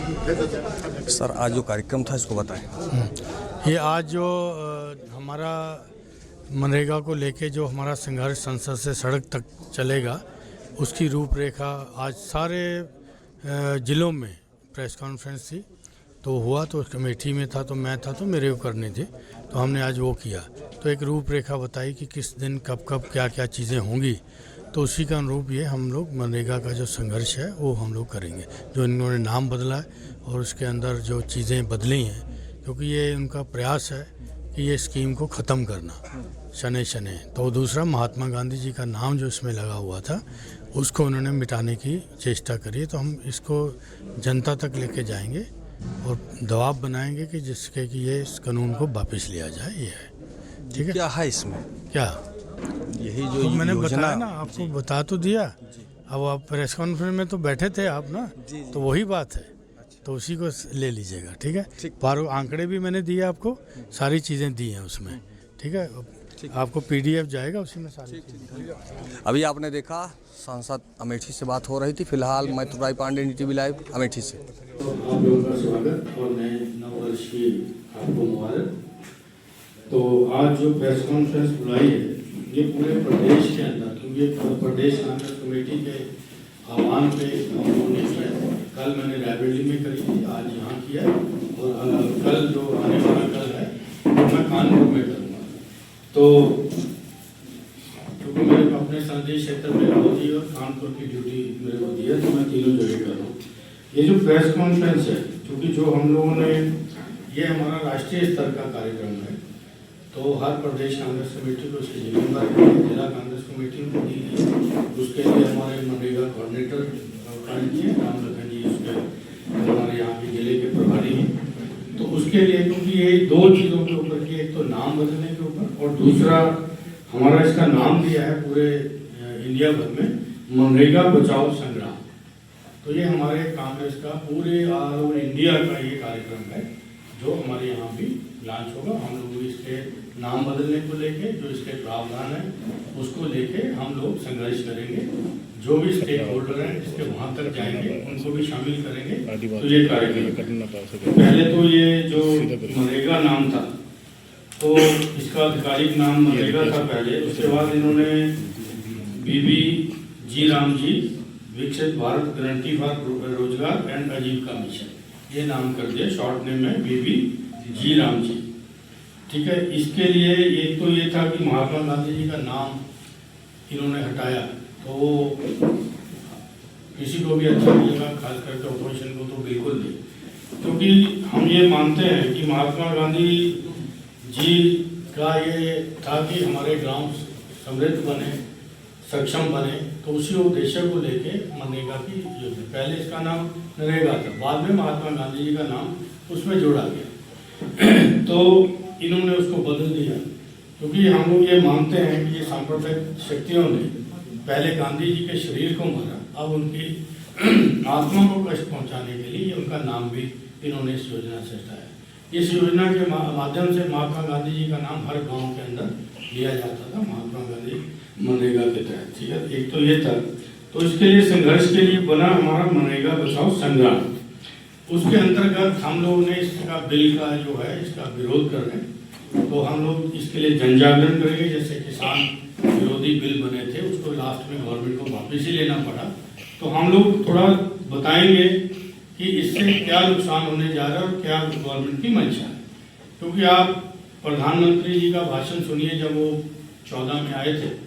Sir आज जो कार्यक्रम था इसको बताएं। ये आज जो हमारा मनरेगा को लेके जो हमारा संघर्ष संसद से सड़क तक चलेगा उसकी रूपरेखा आज सारे ज़िलों में प्रेस कॉन्फ्रेंस थी तो हुआ, तो कमेटी में था तो मैं था तो मेरे को करनी थी, तो हमने आज वो किया। तो एक रूपरेखा बताई कि किस दिन कब कब क्या क्या चीज़ें होंगी, तो उसी का अनुरूप ये हम लोग मनरेगा का जो संघर्ष है वो हम लोग करेंगे। जो इन्होंने नाम बदला है और उसके अंदर जो चीज़ें बदली हैं, क्योंकि ये उनका प्रयास है कि ये स्कीम को ख़त्म करना शनै शनै। तो दूसरा महात्मा गांधी जी का नाम जो इसमें लगा हुआ था उसको उन्होंने मिटाने की चेष्टा करी। तो हम इसको जनता तक लेके जाएंगे और दबाव बनाएंगे कि जिसके कि ये इस कानून को वापस लिया जाए। ये है, ठीक है। क्या है इसमें? क्या यही जो तो मैंने योजना बताया ना, आपको बता तो दिया। अब आप प्रेस कॉन्फ्रेंस में तो बैठे थे आप ना, तो वही बात है, तो उसी को ले लीजिएगा, ठीक है। बारो आंकड़े भी मैंने दिए आपको, सारी चीज़ें दी हैं उसमें, ठीक है। आपको पीडीएफ जाएगा उसी में सारी चीज़ें। अभी आपने देखा सांसद अमेठी से बात हो रही थी। फिलहाल मैं तुराई पांडे, NDTV लाइव, अमेठी से। तो आप लोगों का स्वागत और नए नव वर्ष की आपको मुबारक। तो आज जो प्रेस कॉन्फ्रेंस बुलाई है ये पूरे प्रदेश के अंदर, क्योंकि प्रदेश कांग्रेस कमेटी के आह्वान पे हम लोगों ने किया। कल मैंने रायबरेली में करी थी, आज यहाँ किया, और कल जो आने वाला कल है वो मैं कानपुर में करूँगा। तो क्योंकि मेरे अपने संसदीय क्षेत्र में अवधि और कानपुर की ड्यूटी मेरे को दी है, तो मैं तीनों जगह कर रहा हूँ। ये जो प्रेस कॉन्फ्रेंस है, क्योंकि जो हम लोगों ने, ये हमारा राष्ट्रीय स्तर का कार्यक्रम है, तो हर प्रदेश कांग्रेस कमेटी को इसकी जिम्मेदारी है, जिला कांग्रेस कमेटी को दी गई। उसके लिए हमारे मनरेगा कोऑर्डिनेटर है राम लखन जी, उसके हमारे यहाँ के जिले के प्रभारी हैं। तो उसके लिए, क्योंकि ये दो चीज़ों के ऊपर की, एक तो नाम बदलने के ऊपर और दूसरा हमारा इसका नाम दिया है पूरे इंडिया भर में मनरेगा बचाओ संग्राम। तो ये हमारे कांग्रेस का पूरे ऑल ओवर इंडिया का ये कार्यक्रम है जो हमारे यहाँ भी लॉन्च होगा। हम लोग इसके नाम बदलने को लेके, जो इसके प्रावधान है उसको लेके हम लोग संघर्ष करेंगे। जो भी स्टेक होल्डर हैं इसके वहाँ तक जाएंगे, उनको भी शामिल करेंगे। तो ये कार्यक्रम, पहले तो ये जो मनरेगा नाम था तो इसका आधिकारिक नाम मनरेगा था पहले। उसके बाद इन्होंने बीबी जी राम जी विकसित भारत गारंटी फॉर रोजगार एंड आजीविका मिशन, ये नाम कर दिया, शॉर्ट नेम है बीबी जी राम जी, ठीक है। इसके लिए एक तो ये था कि महात्मा गांधी जी का नाम इन्होंने हटाया, तो किसी को भी अच्छा नहीं लगा, खास करके ऑपोजिशन को तो बिल्कुल नहीं, क्योंकि हम ये मानते हैं कि महात्मा गांधी जी का ये था कि हमारे गांव समृद्ध बने, सक्षम बने। तो उसी उद्देश्य को लेके मनरेगा की योजना, पहले इसका नाम नरेगा था, बाद में महात्मा गांधी जी का नाम उसमें जोड़ा गया। तो इन्होंने उसको बदल दिया, क्योंकि हम लोग ये मानते हैं कि ये सांप्रदायिक शक्तियों ने पहले गांधी जी के शरीर को मारा, अब उनकी आत्मा को कष्ट पहुंचाने के लिए उनका नाम भी इन्होंने इस योजना से हटाया। इस योजना के माध्यम से महात्मा गांधी जी का नाम हर गांव के अंदर लिया जाता था, महात्मा गांधी मनरेगा के तहत, ठीक है। एक तो ये था, तो इसके लिए संघर्ष के लिए बना हमारा मनरेगा बचाओ संग्राम। उसके अंतर्गत हम लोगों ने इसका बिल का जो है इसका विरोध कर रहे हैं, तो हम लोग इसके लिए जन जागरण करेंगे। जैसे किसान विरोधी बिल बने थे उसको लास्ट में गवर्नमेंट को वापस ही लेना पड़ा, तो हम लोग थोड़ा बताएंगे कि इससे क्या नुकसान होने जा रहा है और क्या गवर्नमेंट की मंशा है। क्योंकि आप प्रधानमंत्री जी का भाषण सुनिए, जब वो 14 में आए थे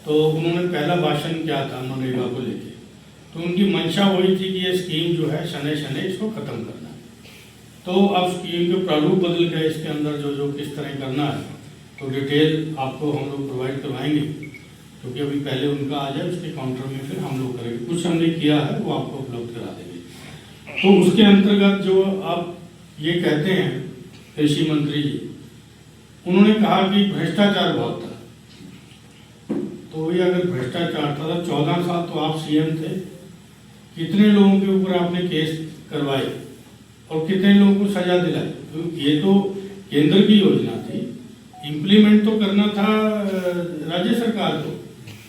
तो उन्होंने पहला भाषण क्या था मनरेगा को लेके, तो उनकी मंशा वही थी कि ये स्कीम जो है शनै शनै इसको खत्म करना। तो अब स्कीम के प्रारूप बदल गए, इसके अंदर जो जो किस तरह करना है तो डिटेल आपको हम लोग प्रोवाइड करवाएंगे, क्योंकि अभी पहले उनका आ जाए, उसके काउंटर में फिर हम लोग करेंगे। कुछ हमने किया है वो आपको उपलब्ध करा देंगे। तो उसके अंतर्गत जो आप ये कहते हैं कृषि मंत्री जी, उन्होंने कहा कि भ्रष्टाचार बहुत था। तो वही अगर भ्रष्टाचार था तो 14 साल तो आप सीएम थे, कितने लोगों के ऊपर आपने केस करवाए और कितने लोगों को सजा दिलाई? तो ये तो केंद्र की योजना थी, इम्प्लीमेंट तो करना था राज्य सरकार को।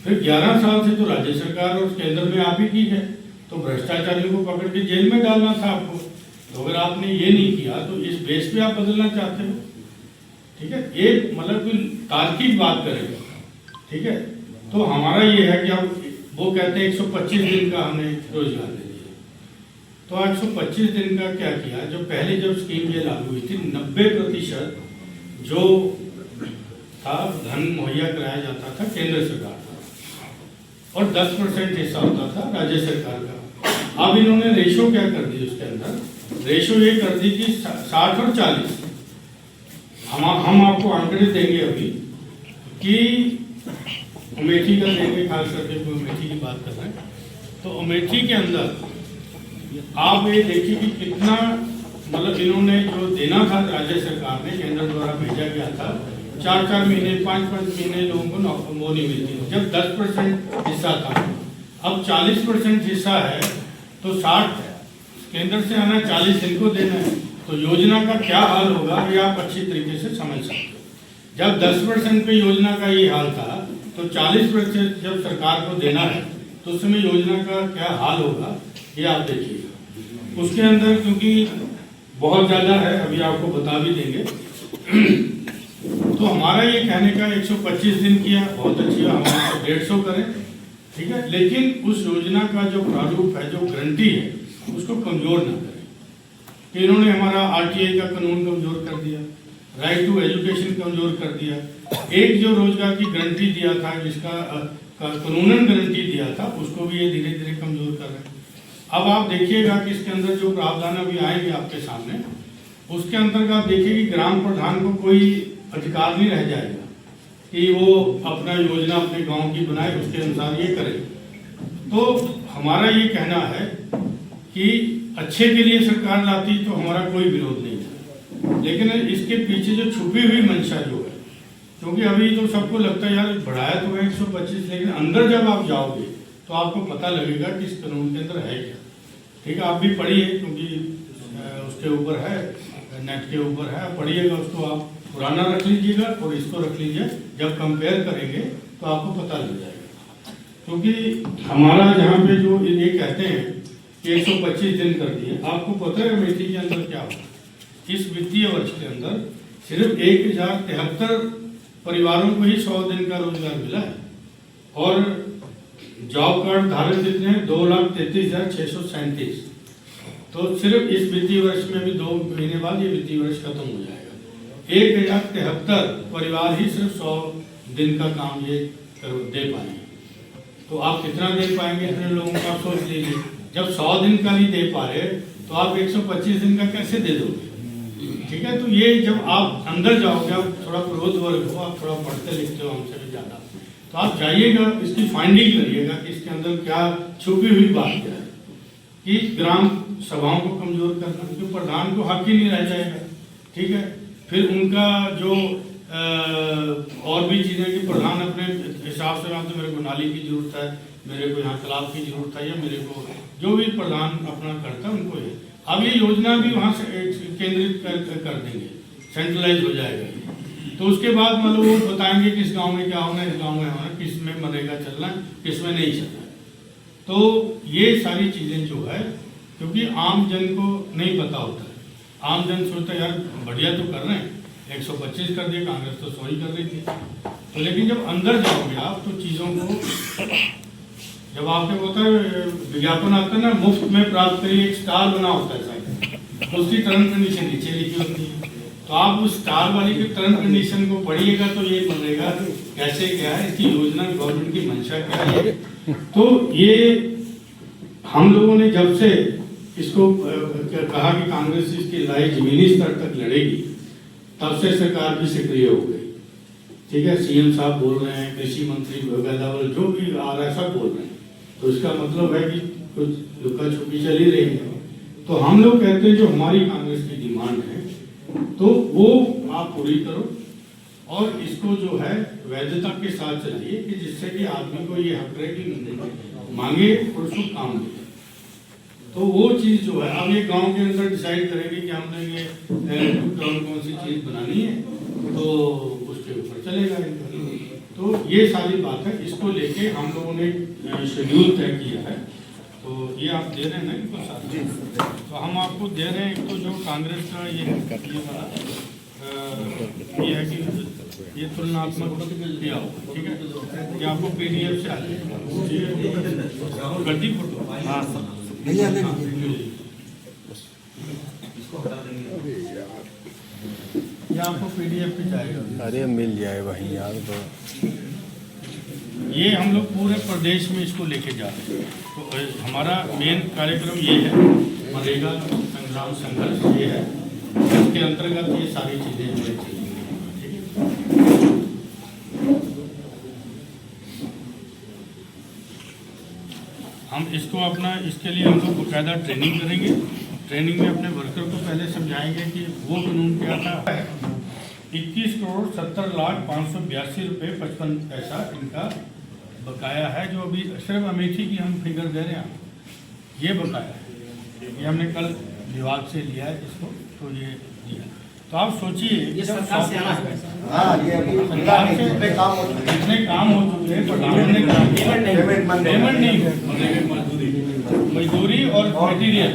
फिर 11 साल से तो राज्य सरकार और केंद्र में आप ही की है, तो भ्रष्टाचारियों को पकड़ के जेल में डालना था आपको। तो अगर आपने ये नहीं किया तो इस बेस पे आप बदलना चाहते हो, ठीक है। एक मतलब कोई तार्किक बात करेगा, ठीक है। तो हमारा ये है कि अब वो कहते हैं 125 दिन का हमने रोजगार दे दिया। तो 125 दिन का क्या किया, जो पहले जब स्कीम ये लागू हुई थी 90% जो था धन मुहैया कराया जाता था केंद्र सरकार का और 10% हिस्सा होता था राज्य सरकार का। अब इन्होंने रेशो क्या कर दी, उसके अंदर रेशो ये कर दी कि 60 और 40। हम आपको आंकड़े देंगे अभी कि अमेठी का देंगे, खास करके कोई अमेठी की बात कर रहे हैं। तो अमेठी के अंदर आप ये देखिए कि कितना मतलब इन्होंने जो देना था राज्य सरकार ने केंद्र द्वारा भेजा गया था, 4-4 महीने 5-5 महीने लोगों को वो नहीं मिलती, जब 10% हिस्सा था। अब 40% हिस्सा है तो 60 केंद्र से आना, 40 इनको देना है। तो योजना का क्या हाल होगा ये आप अच्छी तरीके से समझ सकते हो। जब 10% पे योजना का ये हाल था तो 40% जब सरकार को देना है तो उस समय योजना का क्या हाल होगा ये आप देखिएगा। उसके अंदर क्योंकि बहुत ज़्यादा है, अभी आपको बता भी देंगे। तो हमारा ये कहने का 125 दिन किया, बहुत अच्छी है, हमारा 150 करें, ठीक है। लेकिन उस योजना का जो प्रारूप है, जो गारंटी है, उसको कमजोर ना करें। कि इन्होंने हमारा आरटीआई का कानून कमजोर कर दिया, राइट टू एजुकेशन कमजोर कर दिया। एक जो रोजगार की गारंटी दिया था, जिसका कानूनन गारंटी दिया था, उसको भी ये धीरे धीरे कमजोर कर रहे हैं। अब आप देखिएगा कि इसके अंदर जो प्रावधान अभी आएंगे आपके सामने, उसके अंतर्गत आप देखिए कि ग्राम प्रधान को कोई अधिकार नहीं रह जाएगा कि वो अपना योजना अपने गांव की बनाए, उसके अनुसार ये करे। तो हमारा ये कहना है कि अच्छे के लिए सरकार लाती तो हमारा कोई विरोध नहीं था, लेकिन इसके पीछे जो छुपी हुई मंशा जो है, क्योंकि अभी तो सबको लगता है यार बढ़ाया तो है 125, लेकिन अंदर जब आप जाओगे तो आपको पता लगेगा कि इस कानून के अंदर है क्या, ठीक है। आप भी पढ़िए, क्योंकि उसके ऊपर है, नेट के ऊपर है, पढ़िएगा उसको। आप पुराना रख लीजिएगा और इसको रख लीजिए, जब कंपेयर करेंगे तो आपको पता लग जाएगा। क्योंकि हमारा जहाँ पे जो ये कहते हैं कि 125 दिन कर दिए, आपको पता है अमेठी के अंदर क्या हुआ। इस वित्तीय वर्ष के अंदर सिर्फ 1073 परिवारों को ही 100 दिन का रोजगार मिला है और जॉब कार्ड धारक कितने हैं, 2,33,637। तो सिर्फ इस वित्तीय वर्ष में भी 2 महीने बाद ये वित्तीय वर्ष खत्म हो जाएगा। 1073 परिवार ही सिर्फ 100 दिन का काम ये दे पाएंगे। तो आप कितना दे पाएंगे इतने लोगों का, आप सोच लीजिए। जब 100 दिन का नहीं दे पा रहे तो आप 125 दिन का कैसे दे दोगे, ठीक है। तो ये जब आप अंदर जाओगे, आप थोड़ा प्रबुद्ध वर्ग हो, आप थोड़ा पढ़ते लिखते हो हमसे भी ज़्यादा, तो आप जाइएगा, इसकी फाइंडिंग करिएगा कि इसके अंदर क्या छुपी हुई बात क्या है। कि ग्राम सभाओं को कमजोर करना, क्योंकि प्रधान को हक ही नहीं रह जाएगा, ठीक है। फिर उनका जो और भी चीज़ें कि प्रधान अपने हिसाब से, तो मेरे को नाली की जरूरत है, मेरे को यहाँ तालाब की जरूरत है, या मेरे को जो भी प्रधान अपना करता है उनको ये। अब ये योजना भी वहाँ से केंद्रित कर देंगे, सेंट्रलाइज हो जाएगा ये। तो उसके बाद मतलब वो बताएंगे किस गांव में क्या होना है, इस गांव में होना, किस में मनरेगा चलना है, किस में नहीं चलना है। तो ये सारी चीज़ें जो है, क्योंकि आम जन को नहीं पता होता है, आम जन सोचता है यार बढ़िया तो कर रहे हैं, 125 कर दिए, कांग्रेस तो 100 ही कर रही थी। तो लेकिन जब अंदर जाओगे आप तो चीज़ों को, जब आपको होता है विज्ञापन आता है ना, मुफ्त में प्राप्त करिए, एक स्टार बना होता है साइड, उसकी टर्म कंडीशन नीचे लिखी होती है। तो आप उस स्टार वाली की टर्म कंडीशन को पढ़िएगा तो ये बनेगा कैसे क्या है, इसकी योजना गवर्नमेंट की मंशा क्या है। तो ये हम लोगों ने जब से इसको कहा कि कांग्रेस इसकी लड़ाई जमीनी स्तर तक लड़ेगी, तब से सरकार भी सक्रिय हो गई, ठीक है। सीएम साहब बोल रहे हैं, कृषि मंत्री गदावल जो भी आ रहा है सब बोल रहे हैं, तो इसका मतलब है कि कुछ लुका छुपी चल ही रही है। तो हम लोग कहते हैं जो हमारी कांग्रेस की डिमांड है तो वो आप पूरी करो, और इसको जो है वैधता के साथ चलिए, कि जिससे कि आदमी को ये हक रहे कि मांगे और उसको काम दे। तो वो चीज़ जो है, अब ये गांव के अंदर डिसाइड करेंगे कि हमने ये कौन सी चीज़ बनानी है, तो उसके ऊपर चलेगा। तो ये सारी बात है, इसको लेके हम लोगों ने शेड्यूल तय किया है। तो ये आप दे रहे हैं ना इनको साथ, तो हम आपको दे रहे हैं। एक तो जो कांग्रेस का ये वाला ये है कि ये तुलनात्मक दिया हो, ठीक है, ये आपको PDF से आ जाएगा, गलती फोटो ये आपको PDF पे जाएगा। अरे मिल जाए वहीं यार, तो ये हम लोग पूरे प्रदेश में इसको लेके जा रहे हैं। तो हमारा मेन कार्यक्रम ये है, मनरेगा संग्राम संघर्ष ये है, इसके अंतर्गत ये सारी चीज़ें हमें चलेंगी, ठीक है। हम इसको अपना इसके लिए हम लोग बाकायदा ट्रेनिंग करेंगे। ट्रेनिंग में अपने वर्कर को पहले समझाएंगे कि वो कानून क्या था। 21,70,582 रुपये 55 पैसा इनका बकाया है, जो अभी सिर्फ अमेठी की हम फिगर दे रहे हैं, ये बकाया है। ये हमने कल विभाग से लिया है इसको, तो ये दिया। तो आप सोचिए ये सरकार से आना है। सरकार से इतने काम हो चुके हैं, प्रधान ने पेमेंट नहीं है, मजदूरी और मटीरियल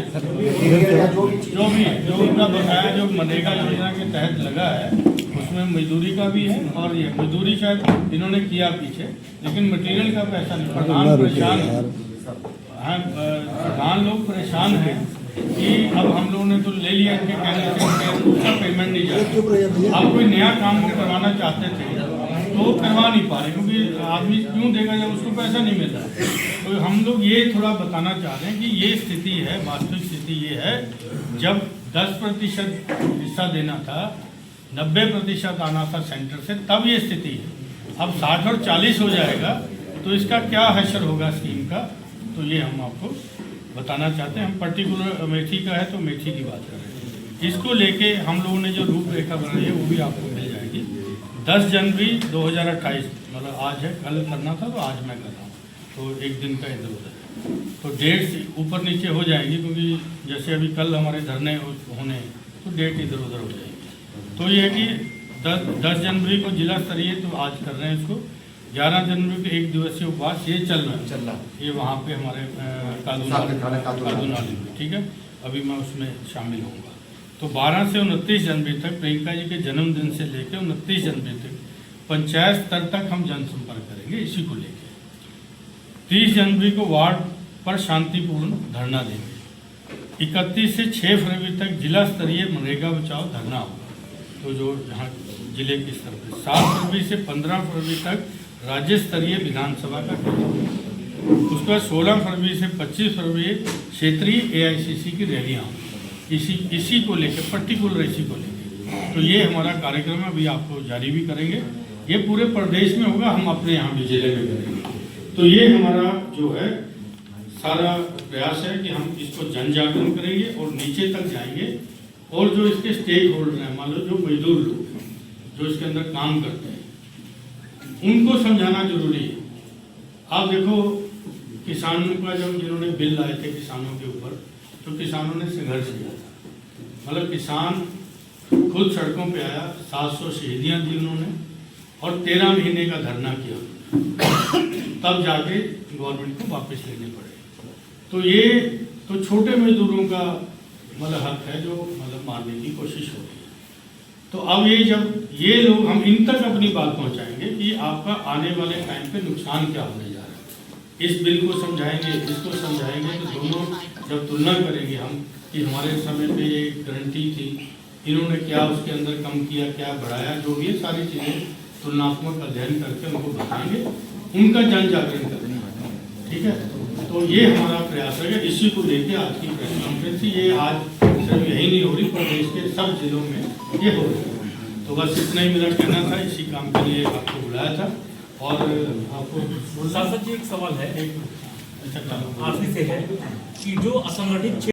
जो भी है, जो उनका बकाया जो मनरेगा योजना के तहत लगा है, उसमें मजदूरी का भी है। और ये मजदूरी शायद इन्होंने किया पीछे, लेकिन मटेरियल का पैसा नहीं। प्रधान परेशान है, प्रधान लोग परेशान हैं कि अब हम लोगों ने तो ले लिया इनके कहने से, उसका पेमेंट नहीं जा रहा। अब कोई नया काम करवाना चाहते थे तो करवा नहीं पा रहे, क्योंकि आदमी क्यों देगा जब उसको पैसा नहीं मिल रहा। तो हम लोग ये थोड़ा बताना चाह रहे हैं कि ये स्थिति है, वास्तविक स्थिति ये है। जब 10% हिस्सा देना था, 90% आना था सेंटर से, तब ये स्थिति है। अब 60 और 40 हो जाएगा तो इसका क्या हश्र होगा स्कीम का, तो ये हम आपको बताना चाहते हैं। हम पर्टिकुलर अमेठी का है तो अमेठी की बात कर रहे हैं। इसको लेके हम लोगों ने जो रूपरेखा बनाई है वो भी आपको मिल जाएगी। 10 जनवरी 2028, मतलब आज है, कल करना था तो आज मैं कर रहा हूँ, तो एक दिन का इधर उधर है, तो डेट्स ऊपर नीचे हो जाएंगी, क्योंकि जैसे अभी कल हमारे धरने होने तो डेट इधर उधर हो जाएगी। तो ये है कि 10 जनवरी को जिला स्तरीय, तो आज कर रहे हैं इसको। 11 जनवरी को 1 दिवसीय उपवास ये चल रहा है, ये वहाँ पे हमारे कादूनाली में, ठीक है। अभी मैं उसमें शामिल होऊंगा। तो 12 से 29 जनवरी तक प्रियंका जी के जन्मदिन से लेकर 29 जनवरी तक पंचायत स्तर तक हम जनसंपर्क करेंगे इसी को लेकर। 30 जनवरी को वार्ड पर शांतिपूर्ण धरना देंगे। 31 से 6 फरवरी तक जिला स्तरीय मनरेगा बचाओ धरना होगा, तो जो यहाँ जिले के स्तर पर। 7 फरवरी से 15 फरवरी तक राज्य स्तरीय विधानसभा का चुनाव। उसके बाद 16 फरवरी से 25 फरवरी क्षेत्रीय AICC की रैलियाँ होंगी, इसी को लेकर, पर्टिकुलर इसी को लेकर। तो ये हमारा कार्यक्रम है, अभी आपको जारी भी करेंगे। ये पूरे प्रदेश में होगा, हम अपने यहाँ भी जिले में करेंगे। तो ये हमारा जो है सारा प्रयास है कि हम इसको जन जागरण करेंगे और नीचे तक जाएंगे। और जो इसके स्टेक होल्डर हैं, मान लो जो मजदूर लोग हैं, जो इसके अंदर काम करते हैं, उनको समझाना जरूरी है। आप देखो किसानों का जब जिन्होंने बिल लाए थे किसानों के ऊपर, तो किसानों ने संघर्ष किया था। मतलब किसान खुद सड़कों पे आया, 700 शहीदियाँ दी उन्होंने, और 13 महीने का धरना किया, तब जाके गवर्नमेंट को वापस लेने पड़े। तो ये तो छोटे मजदूरों का मतलब हक है, जो मतलब मारने की कोशिश हो रही है। तो अब ये जब ये लोग, हम इन तक अपनी बात पहुंचाएंगे कि आपका आने वाले टाइम पे नुकसान क्या होने जा रहा है। इस बिल को समझाएंगे, इसको समझाएंगे, तो दोनों जब तुलना करेंगे हम कि हमारे समय पे ये गारंटी थी, इन्होंने क्या उसके अंदर कम किया, क्या बढ़ाया, जो भी सारी चीज़ें तुलनात्मक अध्ययन करके उनको बताएंगे, उनका जन जागरण करेंगे, ठीक है। तो ये हमारा प्रयास है। इसी को लेकर आज की प्रेस कॉन्फ्रेंस, ये आज सिर्फ यही नहीं हो रही, प्रदेश के सब जिलों में ये हो रही है। तो बस इतना ही मेरा कहना था, इसी काम के लिए आपको बुलाया था। और आपको सांसद जी एक सवाल है, एक अच्छा आखिरी से है कि जो असंगठित